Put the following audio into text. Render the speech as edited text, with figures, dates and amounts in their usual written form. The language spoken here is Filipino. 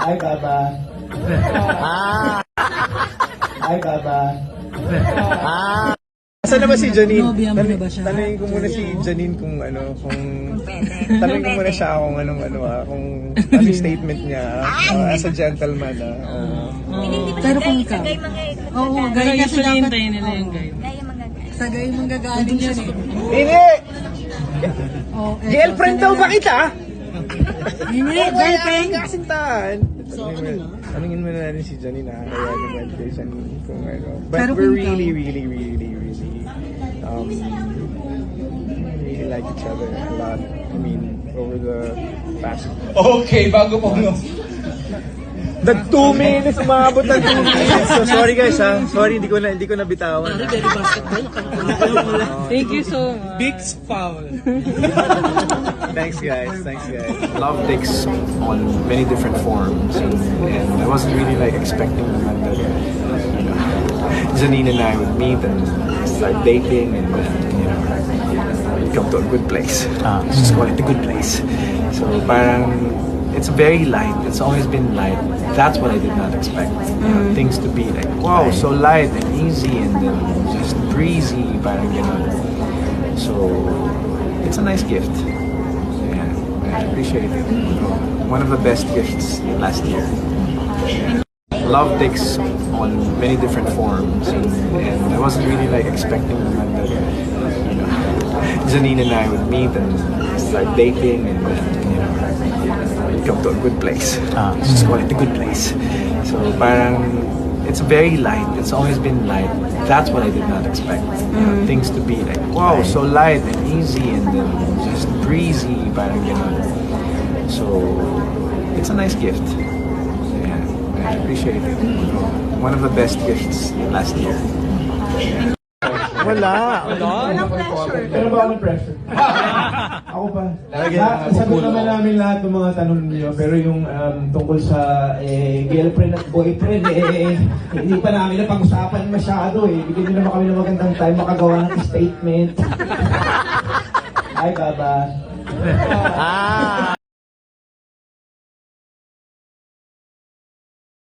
Hi, Baba. Hi, Baba. Asan na ba si Janine? Nobya mo na ba siya? Tanungin ko muna si Janine kung Pwede. tanungin ko muna siya kung kung anong statement niya as a gentleman. Hindi ba Pero kung sa ikaw? gay mga Oo, gay kasi Usually dapat. hintayin nila yung gay. gaya mga guys. Sa gay manggagaling siya eh. Hindi! Oh, Girlfriend daw ba kita? Hindi, girlfriend. Kasintahan. Tanungin mo na rin si Janine kaya naman kay Janine kung ano. But Pero we're kung ikaw? really like each other a lot. I mean, over the past... Okay, bago po no. Nag 2 minutes, umabot ng 2 minutes. So sorry guys ha. Sorry, hindi ko nabitawan. Thank you so much. Big foul. Thanks guys. Love takes on many different forms, and I wasn't really like expecting that Janine and I would meet and start dating, and we'd come to a good place. Let's just call it a good place. So parang it's very light. It's always been light. That's what I did not expect. Things to be like wow, so light and easy, and then just breezy, parang ganun. So it's a nice gift. I appreciate it. One of the best gifts last year. Love takes on many different forms, and I wasn't really like expecting that Janine and I would meet and start dating, and we'd come to a good place. Let's just call it a good place. So parang it's very light. It's always been light. That's what I did not expect. Things to be like wow, so light and easy, and then just breezy, parang ganun. So it's a nice gift. Yeah, I appreciate it. One of the best gifts last year. Walang pressure. Pero ba ako ng pressure? Ako pa. Sagot naman namin lahat ng mga tanong niyo, pero yung tungkol sa girlfriend at boyfriend, hindi pa namin napag-usapan masyado eh. Bigyan niyo naman kami ng magandang time makagawa ng statement. Hi, Baba.